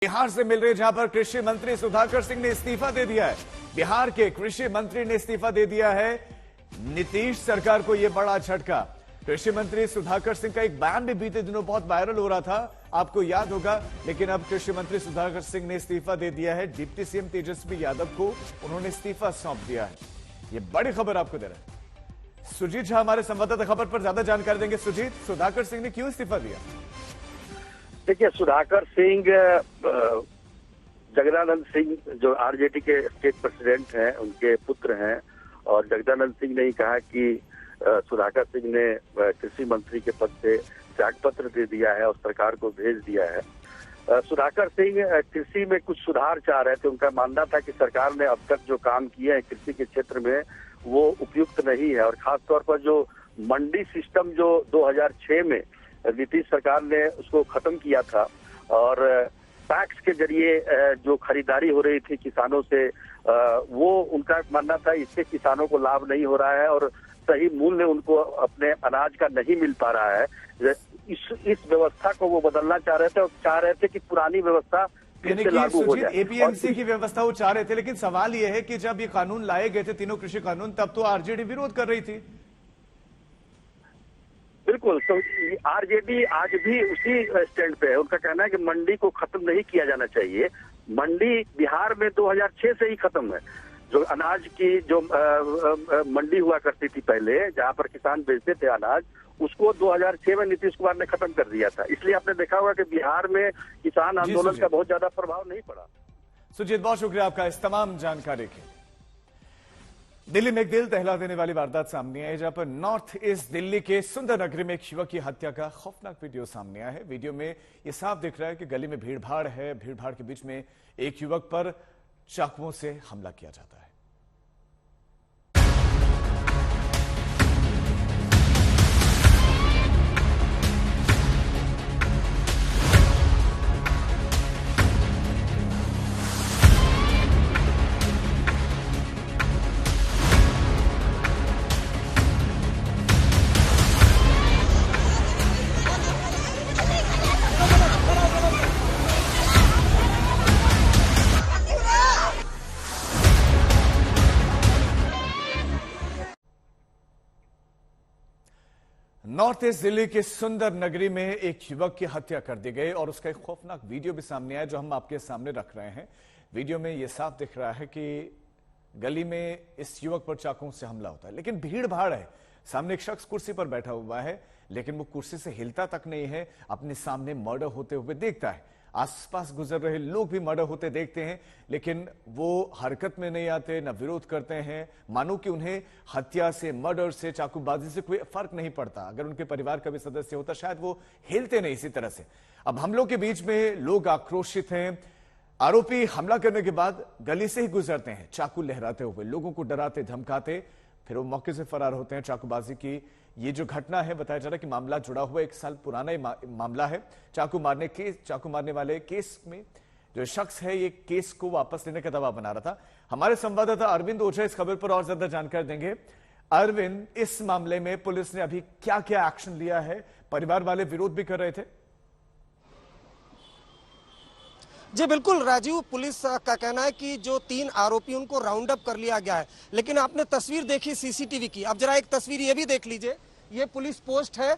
बिहार से मिल रही जहां पर कृषि मंत्री सुधाकर सिंह ने इस्तीफा दे दिया है। बिहार के कृषि मंत्री ने इस्तीफा दे दिया है। नीतीश सरकार को यह बड़ा झटका। कृषि मंत्री सुधाकर सिंह का एक बयान भी बीते दिनों बहुत वायरल हो रहा था, आपको याद होगा। लेकिन अब कृषि मंत्री सुधाकर सिंह ने इस्तीफा दे दिया है। डिप्टी सीएम तेजस्वी यादव को उन्होंने इस्तीफा सौंप दिया है। यह बड़ी खबर आपको दे रहा है। सुजीत झा हमारे संवाददाता खबर पर ज्यादा जानकारी देंगे। सुजीत, सुधाकर सिंह ने क्यों इस्तीफा दिया? देखिए, सुधाकर सिंह जगदानंद सिंह जो आरजेडी के स्टेट प्रेसिडेंट हैं, उनके पुत्र हैं। और जगदानंद सिंह ने ही कहा कि सुधाकर सिंह ने कृषि मंत्री के पद से त्यागपत्र दे दिया है और सरकार को भेज दिया है। सुधाकर सिंह कृषि में कुछ सुधार चाह रहे थे। उनका मानना था कि सरकार ने अब तक जो काम किए हैं कृषि के क्षेत्र में वो उपयुक्त नहीं है। और खासतौर पर जो मंडी सिस्टम जो 2006 में नीतीश सरकार ने उसको खत्म किया था और टैक्स के जरिए जो खरीदारी हो रही थी किसानों से, वो उनका मानना था इससे किसानों को लाभ नहीं हो रहा है और सही मूल्य उनको अपने अनाज का नहीं मिल पा रहा है। इस व्यवस्था को वो बदलना चाह रहे थे और चाह रहे थे कि पुरानी व्यवस्था फिर से लागू हो जाए। एपीएमसी की व्यवस्था वो चाह रहे थे, लेकिन सवाल ये है कि जब ये कानून लाए गए थे, तीनों कृषि कानून, तब तो आरजेडी विरोध कर रही थी। बिल्कुल, तो आरजेडी आज भी उसी स्टैंड पे है। उनका कहना है कि मंडी को खत्म नहीं किया जाना चाहिए। मंडी बिहार में 2006 से ही खत्म है। जो अनाज की जो मंडी हुआ करती थी पहले, जहां पर किसान बेचते थे अनाज, उसको 2006 में नीतीश कुमार ने खत्म कर दिया था। इसलिए आपने देखा होगा कि बिहार में किसान आंदोलन का बहुत ज्यादा प्रभाव नहीं पड़ा। सुजीत, बहुत शुक्रिया आपका इस तमाम जानकारी के। दिल्ली में एक दिल दहला देने वाली वारदात सामने आई, जहां पर नॉर्थ ईस्ट दिल्ली के सुंदर नगरी में एक युवक की हत्या का खौफनाक वीडियो सामने आया है। वीडियो में यह साफ दिख रहा है कि गली में भीड़भाड़ है। भीड़भाड़ के बीच में एक युवक पर चाकुओं से हमला किया जाता है। नॉर्थ ईस्ट दिल्ली के सुंदर नगरी में एक युवक की हत्या कर दी गई और उसका एक खौफनाक वीडियो भी सामने आया, जो हम आपके सामने रख रहे हैं। वीडियो में यह साफ दिख रहा है कि गली में इस युवक पर चाकुओं से हमला होता है, लेकिन भीड़ भाड़ है। सामने एक शख्स कुर्सी पर बैठा हुआ है, लेकिन वो कुर्सी से हिलता तक नहीं है। अपने सामने मर्डर होते हुए देखता है। आसपास गुजर रहे लोग भी मर्डर होते देखते हैं, लेकिन वो हरकत में नहीं आते, न विरोध करते हैं। मानो कि उन्हें हत्या से, मर्डर से, चाकूबाजी से कोई फर्क नहीं पड़ता। अगर उनके परिवार का भी सदस्य होता, शायद वो हिलते नहीं इसी तरह से। अब हमलों के बीच में लोग आक्रोशित हैं। आरोपी हमला करने के बाद गली से ही गुजरते हैं, चाकू लहराते हुए, लोगों को डराते धमकाते, फिर वो मौके से फरार होते हैं। चाकूबाजी की ये जो घटना है, बताया जा रहा है कि मामला जुड़ा हुआ 1 साल पुराना ही मामला है। चाकू मारने वाले केस में जो शख्स है, ये केस को वापस लेने का दबाव बना रहा था। हमारे संवाददाता अरविंद ओझा इस खबर पर और ज्यादा जानकारी देंगे। अरविंद, इस मामले में पुलिस ने अभी क्या क्या एक्शन लिया है? परिवार वाले विरोध भी कर रहे थे। जी बिल्कुल राजीव, पुलिस का कहना है कि जो 3 आरोपी उनको राउंड अप कर लिया गया है। लेकिन आपने तस्वीर देखी सीसीटीवी की, अब जरा एक तस्वीर ये भी देख लीजिए। ये पुलिस पोस्ट है।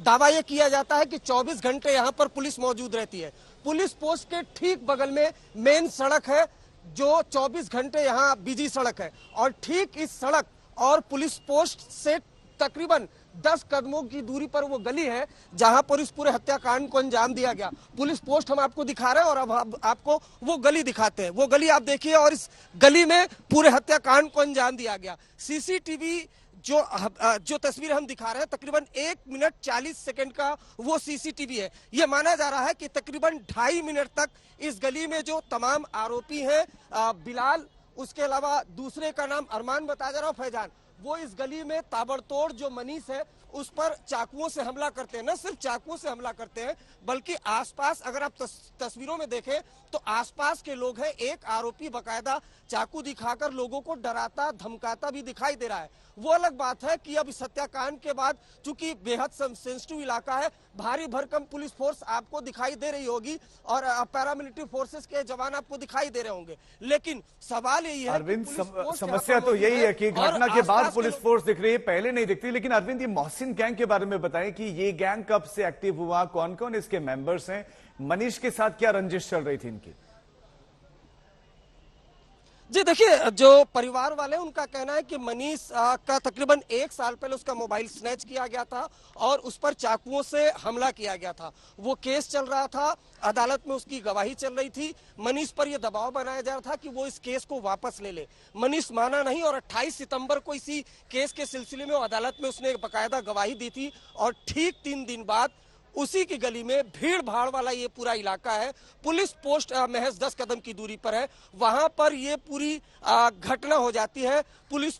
दावा ये किया जाता है कि 24 घंटे यहाँ पर पुलिस मौजूद रहती है। पुलिस पोस्ट के ठीक बगल में मेन सड़क है, जो 24 घंटे यहाँ बिजी सड़क है। और ठीक इस सड़क और पुलिस पोस्ट से तकरीबन 10 कदमों की दूरी पर वो गली है जहां पर इस पूरे हत्याकांड को अंजाम दिया गया। पुलिस पोस्ट हम आपको दिखा रहे हैं और अब आपको वो गली दिखाते हैं। वो गली आप देखिए और इस गली में पूरे हत्याकांड को अंजाम दिया गया। सीसीटीवी जो तस्वीर हम दिखा रहे हैं, तकरीबन 1 मिनट 40 सेकंड का वो सीसीटीवी है। ये माना जा रहा है कि तकरीबन 2.5 मिनट तक इस गली में जो तमाम आरोपी हैं, बिलाल, उसके अलावा दूसरे का नाम अरमान बताया जा रहा है, फैजान, वो इस गली में ताबड़तोड़ जो मनीष है उस पर चाकुओं से हमला करते हैं। न सिर्फ चाकुओं से हमला करते हैं बल्कि आसपास अगर आप तस्वीरों में देखें तो आसपास के लोग हैं, एक आरोपी बकायदा चाकू दिखाकर लोगों को डराता धमकाता भी दिखाई दे रहा है। वो अलग बात है कि अब इस हत्याकांड के बाद चूंकि बेहद सेंसिटिव इलाका है, भारी भरकम पुलिस फोर्स आपको दिखाई दे रही होगी और पैरामिलिट्री फोर्सेस के जवान आपको दिखाई दे रहे होंगे, लेकिन सवाल यही है अरविंद, समस्या तो यही है कि घटना के बाद पुलिस फोर्स दिख रही है, पहले नहीं दिखती। लेकिन अरविंद, ये मोहसिन गैंग के बारे में बताएं कि ये गैंग कब से एक्टिव हुआ, कौन कौन इसके मेंबर्स हैं, मनीष के साथ क्या रंजिश चल रही थी इनकी? जी देखिए, जो परिवार वाले उनका कहना है कि मनीष का तकरीबन 1 साल पहले उसका मोबाइल स्नैच किया गया था और उस पर चाकुओं से हमला किया गया था। वो केस चल रहा था, अदालत में उसकी गवाही चल रही थी। मनीष पर यह दबाव बनाया जा रहा था कि वो इस केस को वापस ले ले। मनीष माना नहीं और 28 सितंबर को इसी केस के सिलसिले में अदालत में उसने बाकायदा गवाही दी थी और ठीक 3 दिन बाद उसी की गली में भीड़ भाड़ वाला ये पूरा इलाका है, पुलिस पोस्ट महज 10 कदम की दूरी पर है, वहां पर ये पूरी घटना हो जाती है। पुलिस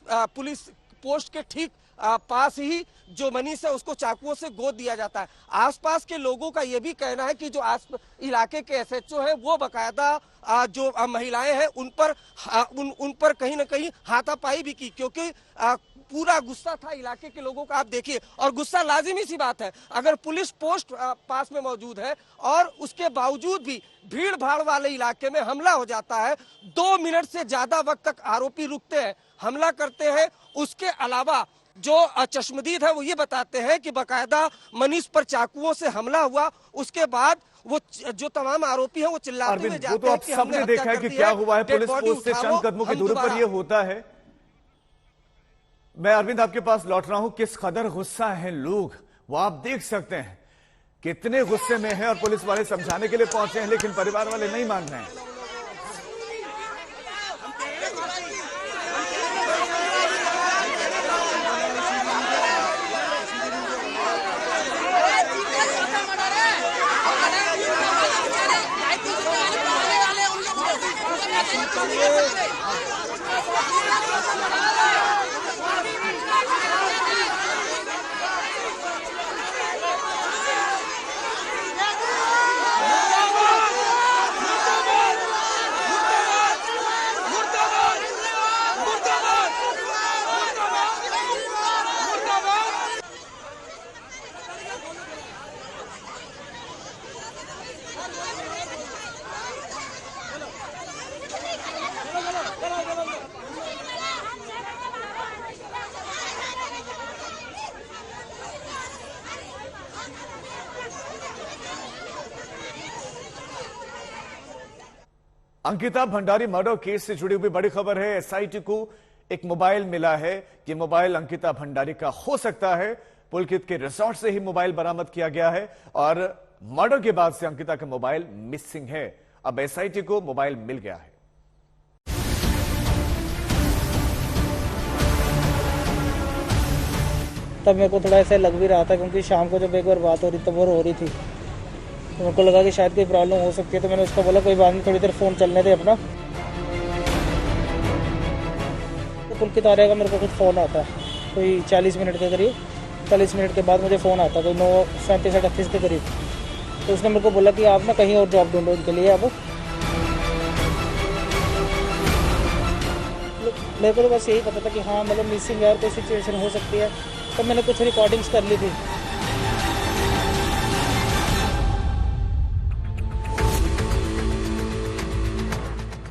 पोस्ट के ठीक पास ही जो मनीष है उसको चाकुओं से गोद दिया जाता है। आसपास के लोगों का ये भी कहना है कि जो इलाके के एसएचओ हैं वो बकायदा जो महिलाएं हैं उन पर कहीं ना कहीं हाथापाई भी की, क्योंकि पूरा गुस्सा था इलाके के लोगों का। आप देखिए, और गुस्सा लाजिमी सी बात है, अगर पुलिस पोस्ट पास में मौजूद है और उसके बावजूद भी भीड़ भाड़ वाले इलाके में हमला हो जाता है, 2 मिनट से ज्यादा वक्त तक आरोपी रुकते हैं, हमला करते हैं। उसके अलावा जो चश्मदीद है वो ये बताते हैं कि बकायदा मनीष पर चाकुओं से हमला हुआ, उसके बाद वो जो तमाम आरोपी हैं वो चिल्लाते हुए जाते हैं कि सबने देखा है कि क्या हुआ है। पुलिस पोस्ट से चंद कदमों की दूरी पर ये होता है। मैं अरविंद आपके पास लौट रहा हूं, किस कदर गुस्सा है लोग वो आप देख सकते हैं, कितने गुस्से में हैं और पुलिस वाले समझाने के लिए पहुंचे हैं लेकिन परिवार वाले नहीं मान रहे हैं। अंकिता भंडारी मर्डर केस से जुड़ी हुई बड़ी खबर है। एसआईटी को एक मोबाइल मिला है। ये मोबाइल अंकिता भंडारी का हो सकता है। पुलकित के रिसोर्ट से ही मोबाइल बरामद किया गया है और मर्डर के बाद से अंकिता का मोबाइल मिसिंग है। अब एसआईटी को मोबाइल मिल गया है। तब मेरे को थोड़ा ऐसा लग भी रहा था, क्योंकि शाम को जब एक बार बात हो रही तब वो रो रही थी, तो मेरे को लगा कि शायद कोई प्रॉब्लम हो सकती है। तो मैंने उसको बोला कोई बात नहीं, थोड़ी देर फ़ोन चलने दे अपना। तो पुलकित आ रहेगा, मेरे को कुछ फ़ोन आता है कोई 40 मिनट के करीब। 40 मिनट के बाद मुझे फ़ोन आता कोई 9:37-38 के करीब। तो उसने मेरे को बोला कि आप ना कहीं और जॉब ढूंढो उनके लिए। अब मेरे को तो बस यही पता था कि हाँ मतलब मिसिंग है और कोई सिचुएशन हो सकती है। तो मैंने कुछ रिकॉर्डिंग्स कर ली थी।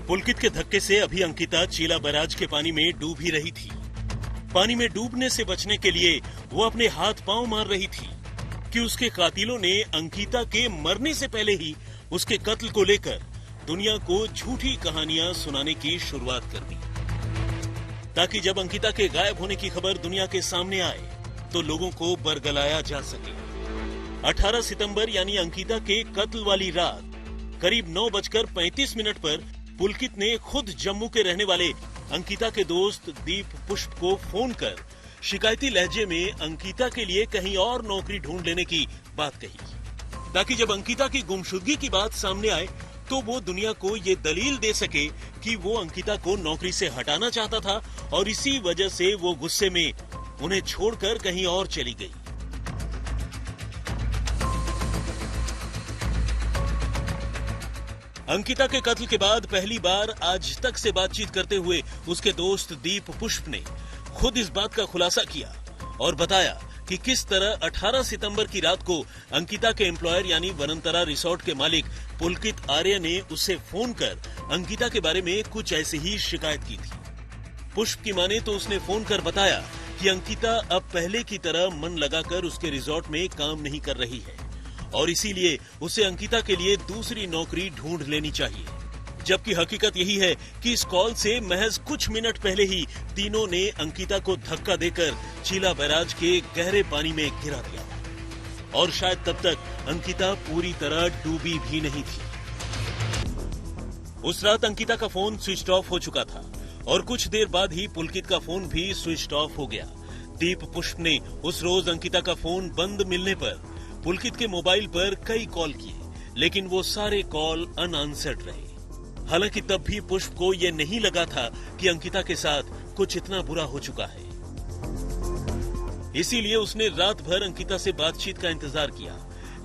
पुलकित के धक्के से अभी अंकिता चीला बैराज के पानी में डूब ही रही थी। पानी में डूबने से बचने के लिए वो अपने हाथ पांव मार रही थी कि उसके कातिलों ने अंकिता के मरने से पहले ही उसके कत्ल को लेकर दुनिया को झूठी कहानियां सुनाने की शुरुआत कर दी, ताकि जब अंकिता के गायब होने की खबर दुनिया के सामने आए तो लोगों को बरगलाया जा सके। 18 सितंबर यानी अंकिता के कत्ल वाली रात करीब 9:35 पर पुलकित ने खुद जम्मू के रहने वाले अंकिता के दोस्त दीप पुष्प को फोन कर शिकायती लहजे में अंकिता के लिए कहीं और नौकरी ढूंढ लेने की बात कही, ताकि जब अंकिता की गुमशुदगी की बात सामने आए तो वो दुनिया को ये दलील दे सके कि वो अंकिता को नौकरी से हटाना चाहता था और इसी वजह से वो गुस्से में उन्हें छोड़कर कहीं और चली गई। अंकिता के कत्ल के बाद पहली बार आज तक से बातचीत करते हुए उसके दोस्त दीप पुष्प ने खुद इस बात का खुलासा किया और बताया कि किस तरह 18 सितंबर की रात को अंकिता के एम्प्लॉयर यानी वनंतरा रिसोर्ट के मालिक पुलकित आर्य ने उसे फोन कर अंकिता के बारे में कुछ ऐसी ही शिकायत की थी। पुष्प की माने तो उसने फोन कर बताया कि अंकिता अब पहले की तरह मन लगाकर उसके रिसोर्ट में काम नहीं कर रही है और इसीलिए उसे अंकिता के लिए दूसरी नौकरी ढूंढ लेनी चाहिए। जबकि हकीकत यही है कि इस कॉल से महज कुछ मिनट पहले ही तीनों ने अंकिता को धक्का देकर चीला बैराज के गहरे पानी में गिरा दिया और शायद तब तक अंकिता पूरी तरह डूबी भी नहीं थी। उस रात अंकिता का फोन स्विच ऑफ हो चुका था और कुछ देर बाद ही पुलकित का फोन भी स्विच ऑफ हो गया। दीप पुष्प ने उस रोज अंकिता का फोन बंद मिलने पर पुलकित के मोबाइल पर कई कॉल किए, लेकिन वो सारे कॉल अनआंसर्ड रहे। हालांकि तब भी पुष्प को यह नहीं लगा था कि अंकिता के साथ कुछ इतना बुरा हो चुका है। इसीलिए उसने रात भर अंकिता से बातचीत का इंतजार किया,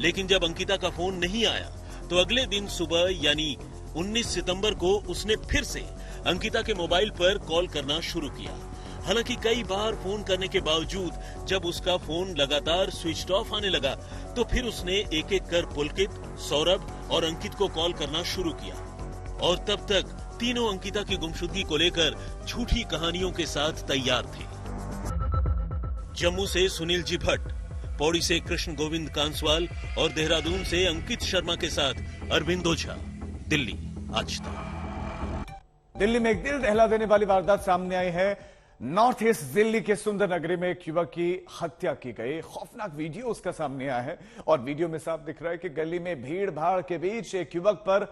लेकिन जब अंकिता का फोन नहीं आया तो अगले दिन सुबह यानी 19 सितंबर को उसने फिर से अंकिता के मोबाइल पर कॉल करना शुरू किया। हालांकि कई बार फोन करने के बावजूद जब उसका फोन लगातार स्विच ऑफ आने लगा तो फिर उसने एक एक कर पुलकित, सौरभ और अंकित को कॉल करना शुरू किया और तब तक तीनों अंकिता की गुमशुदगी को लेकर झूठी कहानियों के साथ तैयार थे। जम्मू से सुनील जी भट्ट, पौड़ी से कृष्ण गोविंद कांसवाल और देहरादून से अंकित शर्मा के साथ अरविंद ओझा, दिल्ली आज तक। दिल्ली में एक दिल दहला देने वाली वारदात सामने आई है। नॉर्थ ईस्ट दिल्ली के सुंदर नगरी में एक युवक की हत्या की गई। खौफनाक वीडियो उसका सामने आया है और वीडियो में साफ दिख रहा है कि गली में भीड़ भाड़ के बीच एक युवक पर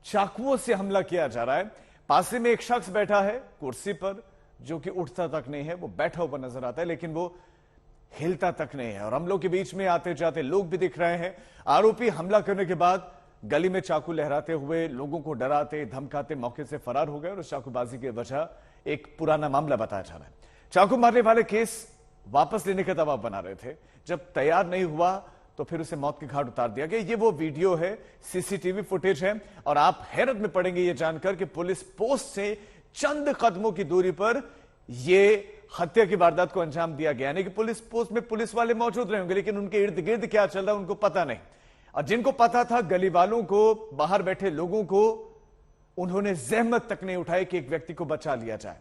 चाकुओं से हमला किया जा रहा है। पास में एक शख्स बैठा है कुर्सी पर, जो कि उठता तक नहीं है, वो बैठा हुआ नजर आता है लेकिन वो हिलता तक नहीं है और हम लोग के बीच में आते जाते लोग भी दिख रहे हैं। आरोपी हमला करने के बाद गली में चाकू लहराते हुए लोगों को डराते धमकाते मौके से फरार हो गए और उस चाकूबाजी की वजह एक पुराना मामला बताया जा रहा है। चाकू मारने वाले केस वापस लेने का दबाव बना रहे थे। जब तैयार नहीं हुआ तो फिर उसे मौत के घाट उतार दिया गया। ये वो वीडियो है, सीसीटीवी फुटेज है और आप हैरत में पड़ेंगे ये जानकर कि पुलिस पोस्ट से चंद कदमों की दूरी पर यह हत्या की वारदात को अंजाम दिया गया। यानी कि पुलिस पोस्ट में पुलिस वाले मौजूद रहे होंगे लेकिन उनके इर्द गिर्द क्या चल रहा है उनको पता नहीं। और जिनको पता था, गली वालों को, बाहर बैठे लोगों को, उन्होंने जहमत तक नहीं उठाई कि एक व्यक्ति को बचा लिया जाए।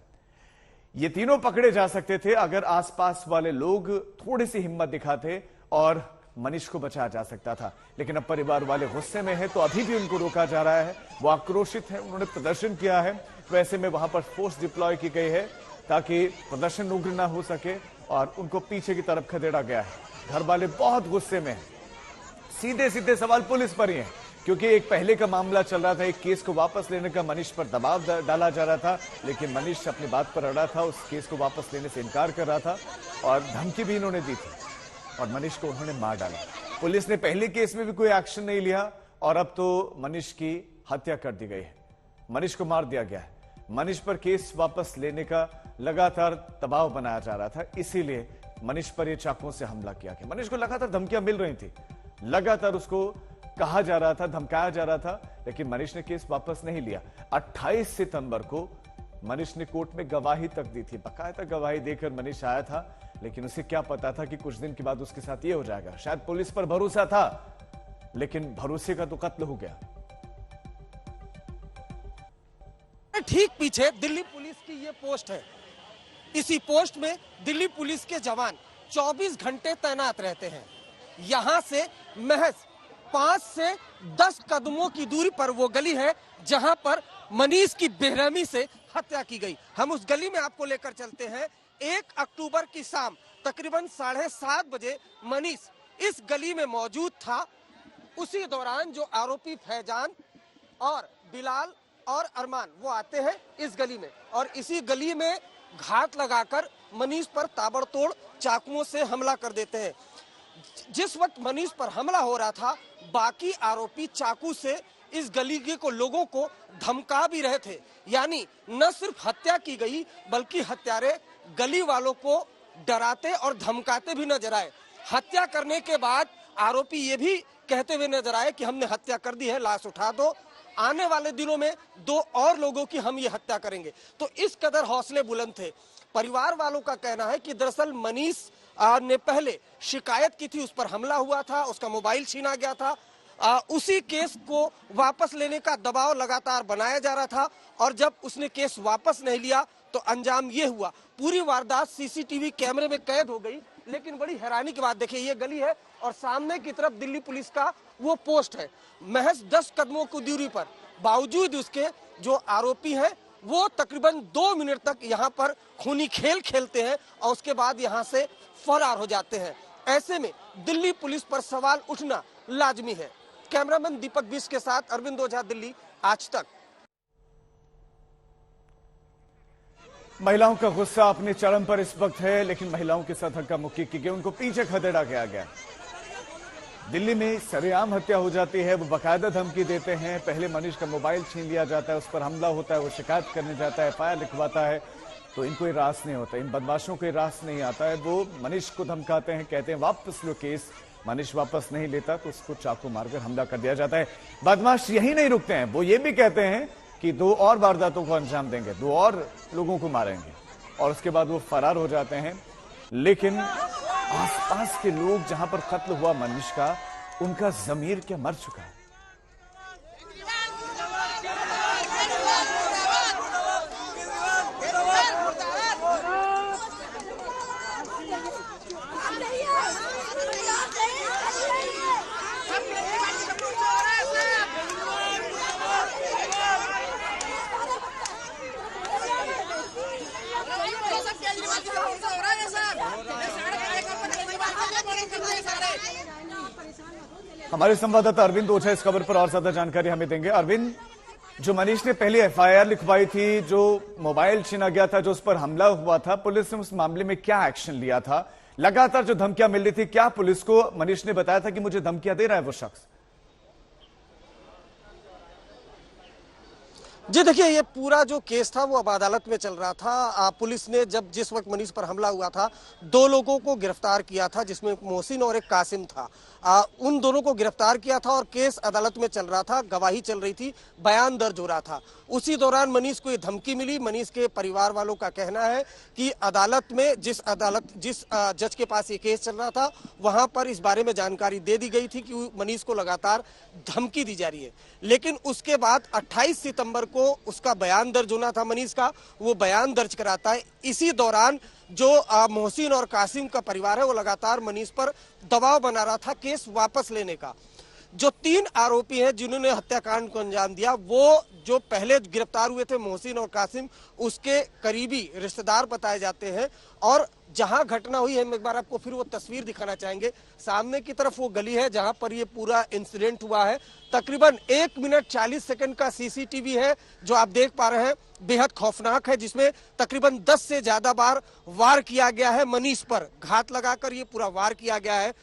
ये तीनों पकड़े जा सकते थे अगर आसपास वाले लोग थोड़ी सी हिम्मत दिखाते और मनीष को बचाया जा सकता था। लेकिन अब परिवार वाले गुस्से में हैं तो अभी भी उनको रोका जा रहा है। वो आक्रोशित है, उन्होंने प्रदर्शन किया है। वैसे में वहां पर फोर्स डिप्लॉय की गई है ताकि प्रदर्शन उग्र ना हो सके और उनको पीछे की तरफ खदेड़ा गया है। घर वाले बहुत गुस्से में हैं। सीधे सीधे सवाल पुलिस पर ही है क्योंकि एक पहले का मामला चल रहा था, एक केस को वापस लेने का मनीष पर दबाव डाला जा रहा था लेकिन मनीष अपनी बात पर अड़ा था, उस केस को वापस लेने से इनकार कर रहा था और धमकी भी इन्होंने दी थी और मनीष को उन्होंने मार डाला। पुलिस ने पहले केस में भी कोई एक्शन नहीं लिया और अब तो मनीष की हत्या कर दी गई है, मनीष को मार दिया गया है। मनीष पर केस वापस लेने का लगातार दबाव बनाया जा रहा था, इसीलिए मनीष पर यह चाकुओं से हमला किया गया। मनीष को लगातार धमकियां मिल रही थी, लगातार उसको कहा जा रहा था, धमकाया जा रहा था, लेकिन मनीष ने केस वापस नहीं लिया। 28 सितंबर को मनीष ने कोर्ट में गवाही तक दी थी, बाकायदा गवाही देकर मनीष आया था, लेकिन उसे क्या पता था कि कुछ दिन के बाद उसके साथ ये हो जाएगा। शायद पुलिस पर भरोसा था लेकिन भरोसे का तो कत्ल हो गया। ठीक पीछे दिल्ली पुलिस की ये पोस्ट है। इसी पोस्ट में दिल्ली पुलिस के जवान 24 घंटे तैनात रहते हैं। यहां से महज 5 से 10 कदमों की दूरी पर वो गली है जहां पर मनीष की बेरहमी से हत्या की गई। हम उस गली में आपको लेकर चलते हैं। 1 अक्टूबर की शाम तकरीबन 7:30 बजे मनीष इस गली में मौजूद था। उसी दौरान जो आरोपी फैजान और बिलाल और अरमान वो आते हैं इस गली में और इसी गली में घात लगाकर मनीष पर ताबड़तोड़ चाकुओं से हमला कर देते हैं। जिस वक्त मनीष पर हमला हो रहा था, बाकी आरोपी चाकू से इस गली के लोगों को धमका भी रहे थे। यानी न सिर्फ हत्या की गई बल्कि हत्यारे गली वालों को डराते और धमकाते भी नजर आए। हत्या करने के बाद आरोपी ये भी कहते हुए नजर आए कि हमने हत्या कर दी है, लाश उठा दो। आने वाले दिनों में 2 और लोगों की हम ये हत्या करेंगे। तो इस कदर हौसले बुलंद थे। परिवार वालों का कहना है कि दरअसल मनीष ने पहले शिकायत की थी, उस पर हमला हुआ था, उसका मोबाइल छीना गया था। उसी केस को वापस लेने का दबाव लगातार बनाया जा रहा था और जब उसने केस वापस नहीं लिया तो अंजाम ये हुआ। पूरी वारदात सीसीटीवी कैमरे में कैद हो गई। लेकिन बड़ी हैरानी की बात देखिए, ये गली है और सामने की तरफ दिल्ली पुलिस का वो पोस्ट है। महज 10 कदमों की दूरी पर, बावजूद उसके जो आरोपी हैं वो तकरीबन 2 मिनट तक यहाँ पर खूनी खेल खेलते हैं और उसके बाद यहाँ से फरार हो जाते हैं। ऐसे में दिल्ली पुलिस पर सवाल उठना लाजमी है। कैमरामैन दीपक बिस के साथ अरविंद ओझा, दिल्ली आज तक। महिलाओं का गुस्सा अपने चरम पर इस वक्त है, लेकिन महिलाओं के साथ धक्का मुक्की की गई, उनको पीछे खदेड़ा गया। दिल्ली में सरेआम हत्या हो जाती है, वो बाकायदा धमकी देते हैं। पहले मनीष का मोबाइल छीन लिया जाता है, उस पर हमला होता है, वो शिकायत करने जाता है, एफआईआर लिखवाता है, तो इनको ये रास नहीं होता, इन बदमाशों को ये रास नहीं आता है। वो मनीष को धमकाते हैं, कहते हैं वापस लो केस। मनीष वापस नहीं लेता तो उसको चाकू मारकर हमला कर दिया जाता है। बदमाश यही नहीं रुकते हैं, वो ये भी कहते हैं कि 2 और वारदातों को अंजाम देंगे, 2 और लोगों को मारेंगे और उसके बाद वो फरार हो जाते हैं। लेकिन आसपास के लोग, जहां पर कत्ल हुआ मनीष का, उनका जमीर क्या मर चुका है। हमारे संवाददाता अरविंद ओझा इस खबर पर और ज्यादा जानकारी हमें देंगे। अरविंद, जो मनीष ने पहले एफआईआर लिखवाई थी, जो मोबाइल छीना गया था, जो उस पर हमला हुआ था, पुलिस ने उस मामले में क्या एक्शन लिया था? लगातार जो धमकियां मिल रही थी, क्या पुलिस को मनीष ने बताया था कि मुझे धमकियां दे रहा है वो शख्स? जी देखिए, ये पूरा जो केस था वो अब अदालत में चल रहा था। पुलिस ने जिस वक्त मनीष पर हमला हुआ था, 2 लोगों को गिरफ्तार किया था, जिसमें एक मोहसिन और एक कासिम था। उन दोनों को गिरफ्तार किया था और केस अदालत में चल रहा था, गवाही चल रही थी, बयान दर्ज हो रहा था। उसी दौरान मनीष को ये धमकी मिली। मनीष के परिवार वालों का कहना है कि अदालत में जिस जज के पास ये केस चल रहा था, वहां पर इस बारे में जानकारी दे दी गई थी कि मनीष को लगातार धमकी दी जा रही है। लेकिन उसके बाद 28 सितंबर को उसका बयान दर्ज होना था मनीष का, वो बयान दर्ज कराता है। इसी दौरान जो मोहसिन और कासिम का परिवार है वो लगातार मनीष पर दबाव बना रहा था केस वापस लेने का। जो 3 आरोपी हैं जिन्होंने हत्याकांड को अंजाम दिया, वो जो पहले गिरफ्तार हुए थे मोहसिन और कासिम, उसके करीबी रिश्तेदार बताए जाते हैं। और जहां घटना हुई है, हम एक बार आपको फिर वो तस्वीर दिखाना चाहेंगे। सामने की तरफ वो गली है जहां पर ये पूरा इंसिडेंट हुआ है। तकरीबन 1 मिनट 40 सेकंड का सीसीटीवी है जो आप देख पा रहे हैं, बेहद खौफनाक है, जिसमें तकरीबन 10 से ज्यादा बार वार किया गया है मनीष पर। घात लगाकर ये पूरा वार किया गया है।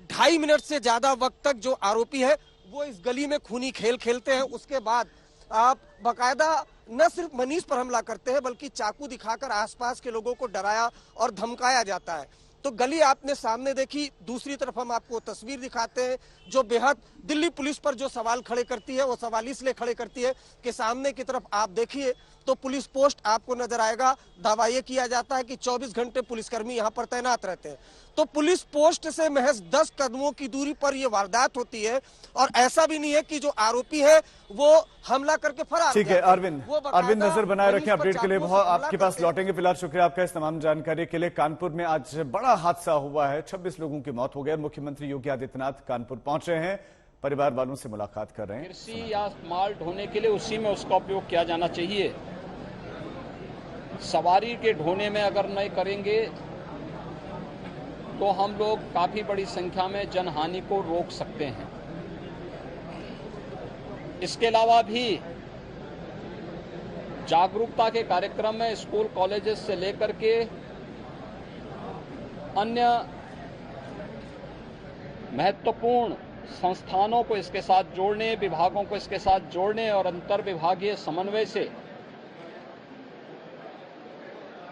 2.5 मिनट से ज्यादा वक्त तक जो आरोपी है वो इस गली में खूनी खेल खेलते हैं। उसके बाद आप बाकायदा न सिर्फ मनीष पर हमला करते हैं, बल्कि चाकू दिखाकर आसपास के लोगों को डराया और धमकाया जाता है। तो गली आपने सामने देखी, दूसरी तरफ हम आपको तस्वीर दिखाते हैं जो बेहद दिल्ली पुलिस पर जो सवाल खड़े करती है, वो सवाल इसलिए खड़े करती है कि सामने की तरफ आप देखिए तो पुलिस पोस्ट आपको नजर आएगा। दावा यह किया जाता है कि 24 घंटे पुलिसकर्मी यहां पर तैनात रहते हैं। तो पुलिस पोस्ट से महज 10 कदमों की दूरी पर यह वारदात होती है और ऐसा भी नहीं है कि जो आरोपी है वो हमला करके फरार। ठीक है अरविंद नजर बनाए रखें अपडेट के लिए। बहुत आपके पास लौटेंगे। फिलहाल शुक्रिया आपका इस तमाम जानकारी के लिए। कानपुर में आज बड़ा हादसा हुआ है, 26 लोगों की मौत हो गई। मुख्यमंत्री योगी आदित्यनाथ कानपुर पहुंचे हैं, परिवार वालों से मुलाकात कर रहे हैं। कृषि या माल ढोने के लिए उसी में उसका उपयोग किया जाना चाहिए। सवारी के ढोने में अगर नहीं करेंगे तो हम लोग काफी बड़ी संख्या में जनहानि को रोक सकते हैं। इसके अलावा भी जागरूकता के कार्यक्रम में स्कूल कॉलेजेस से लेकर के अन्य महत्वपूर्ण संस्थानों को इसके साथ जोड़ने, विभागों को इसके साथ जोड़ने और अंतर विभागीय समन्वय से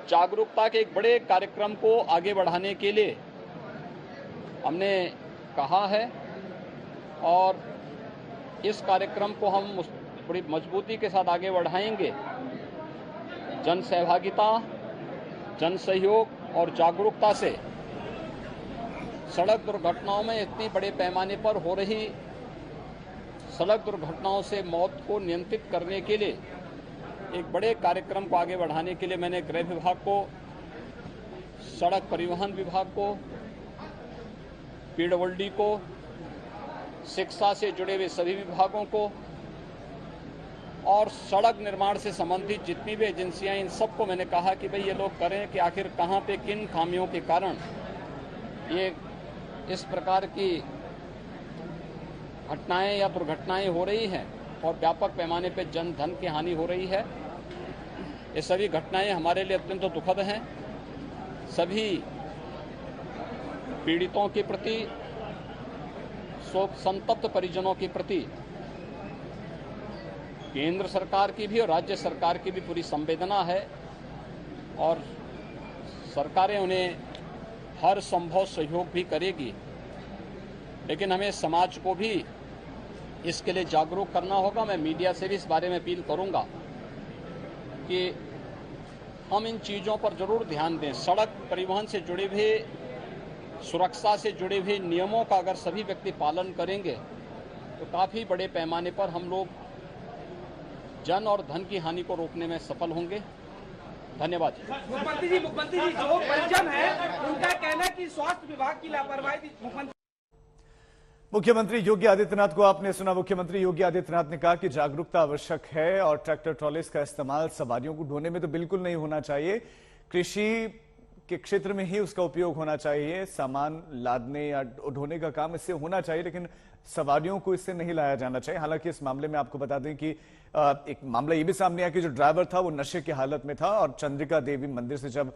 जागरूकता के एक बड़े कार्यक्रम को आगे बढ़ाने के लिए हमने कहा है और इस कार्यक्रम को हम बड़ी मजबूती के साथ आगे बढ़ाएंगे। जन सहभागिता, जन सहयोग और जागरूकता से सड़क दुर्घटनाओं में इतनी बड़े पैमाने पर हो रही सड़क दुर्घटनाओं से मौत को नियंत्रित करने के लिए एक बड़े कार्यक्रम को आगे बढ़ाने के लिए मैंने गृह विभाग को, सड़क परिवहन विभाग को, पीडब्ल्यूडी को, शिक्षा से जुड़े हुए सभी विभागों को और सड़क निर्माण से संबंधित जितनी भी एजेंसियां, इन सबको मैंने कहा कि भाई ये लोग करें कि आखिर कहां पे किन खामियों के कारण ये इस प्रकार की घटनाएं या दुर्घटनाएं हो रही हैं और व्यापक पैमाने पर जन धन की हानि हो रही है। ये सभी घटनाएं हमारे लिए अत्यंत दुखद हैं। सभी पीड़ितों के प्रति, शोक संतप्त परिजनों के प्रति केंद्र सरकार की भी और राज्य सरकार की भी पूरी संवेदना है और सरकारें उन्हें हर संभव सहयोग भी करेगी। लेकिन हमें समाज को भी इसके लिए जागरूक करना होगा। मैं मीडिया से भी इस बारे में अपील करूंगा कि हम इन चीज़ों पर जरूर ध्यान दें। सड़क परिवहन से जुड़े हुए, सुरक्षा से जुड़े हुए नियमों का अगर सभी व्यक्ति पालन करेंगे तो काफ़ी बड़े पैमाने पर हम लोग जन और धन की हानि को रोकने में सफल होंगे। धन्यवाद। मुख्यमंत्री जी जो पंचम है उनका कहना है कि स्वास्थ्य विभाग की लापरवाही। मुख्यमंत्री योगी आदित्यनाथ को आपने सुना। मुख्यमंत्री योगी आदित्यनाथ ने कहा कि जागरूकता आवश्यक है और ट्रैक्टर ट्रॉलीज का इस्तेमाल सवारियों को ढोने में तो बिल्कुल नहीं होना चाहिए। कृषि के क्षेत्र में ही उसका उपयोग होना चाहिए। सामान लादने या ढोने का काम इससे होना चाहिए, लेकिन सवारियों को इससे नहीं लाया जाना चाहिए। हालांकि इस मामले में आपको बता दें कि एक मामला ये भी सामने आया कि जो ड्राइवर था वो नशे की हालत में था और चंद्रिका देवी मंदिर से जब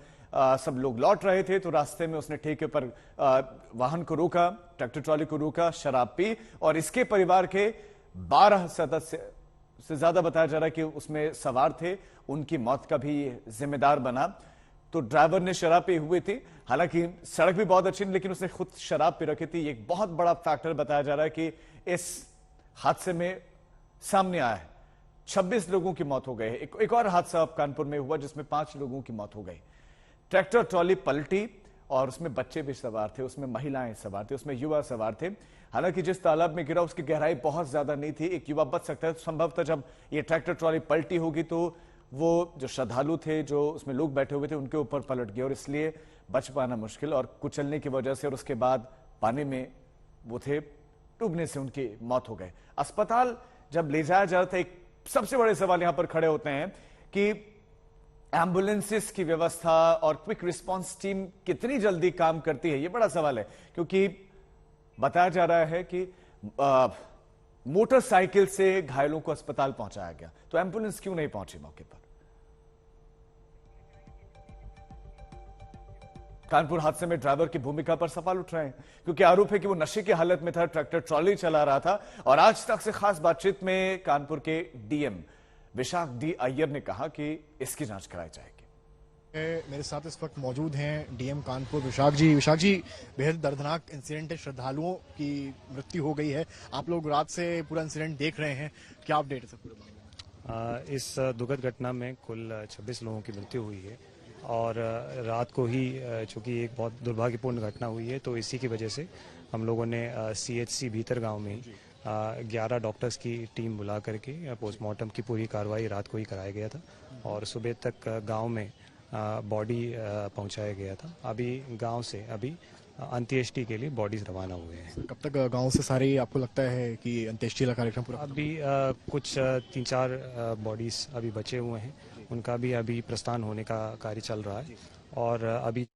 सब लोग लौट रहे थे तो रास्ते में उसने ठेके पर वाहन को रोका, ट्रैक्टर ट्रॉली को रोका, शराब पी और इसके परिवार के 12 सदस्य से ज्यादा बताया जा रहा है कि उसमें सवार थे, उनकी मौत का भी जिम्मेदार बना। तो ड्राइवर ने शराब पी हुई थी। हालांकि सड़क भी बहुत अच्छी, लेकिन उसने खुद शराब पी रखी थी। एक बहुत बड़ा फैक्टर बताया जा रहा है कि इस हादसे में सामने आया है। 26 लोगों की मौत हो गई है। एक और हादसा अब कानपुर में हुआ जिसमें 5 लोगों की मौत हो गई। ट्रैक्टर ट्रॉली पलटी और उसमें बच्चे भी सवार थे, उसमें महिलाएं सवार थे, उसमें युवा सवार थे। हालांकि जिस तालाब में गिरा उसकी गहराई बहुत ज्यादा नहीं थी, एक युवा बच सकता है। संभवतः जब ये ट्रैक्टर ट्रॉली पलटी होगी तो वो जो श्रद्धालु थे, जो उसमें लोग बैठे हुए थे, उनके ऊपर पलट गए और इसलिए बच पाना मुश्किल और कुचलने की वजह से और उसके बाद पानी में वो थे, डूबने से उनकी मौत हो गई। अस्पताल जब ले जाया जा रहा था, एक सबसे बड़े सवाल यहां पर खड़े होते हैं कि एम्बुलेंसेस की व्यवस्था और क्विक रिस्पांस टीम कितनी जल्दी काम करती है, ये बड़ा सवाल है। क्योंकि बताया जा रहा है कि मोटरसाइकिल से घायलों को अस्पताल पहुंचाया गया, तो एम्बुलेंस क्यों नहीं पहुंची मौके पर? कानपुर हादसे में ड्राइवर की भूमिका पर सवाल उठ रहे हैं क्योंकि आरोप है कि वो नशे की हालत में था, ट्रैक्टर ट्रॉली चला रहा था। और आज तक से खास बातचीत में कानपुर के डीएम विशाख डी अय्यर ने कहा कि इसकी जांच कराई जाएगी। मेरे साथ इस वक्त मौजूद हैं डीएम कानपुर विशाख जी। विशाख जी, बेहद दर्दनाक इंसिडेंट है, श्रद्धालुओं की मृत्यु हो गई है। आप लोग रात से पूरा इंसिडेंट देख रहे हैं, क्या अपडेट है सर पूरे मामले में? इस दुखद घटना में कुल 26 लोगों की मृत्यु हुई है और रात को ही चूंकि एक बहुत दुर्भाग्यपूर्ण घटना हुई है तो इसी की वजह से हम लोगों ने CHC भीतर गांव में 11 डॉक्टर्स की टीम बुला करके पोस्टमार्टम की पूरी कार्रवाई रात को ही कराया गया था और सुबह तक गांव में बॉडी पहुंचाया गया था। अभी गांव से अंत्येष्टि के लिए बॉडीज रवाना हुए हैं। कब तक गांव से सारे आपको लगता है कि अंत्येष्टि का कार्यक्रम पूरा? अभी कुछ 3-4 बॉडीज अभी बचे हुए हैं, उनका भी अभी प्रस्थान होने का कार्य चल रहा है और अभी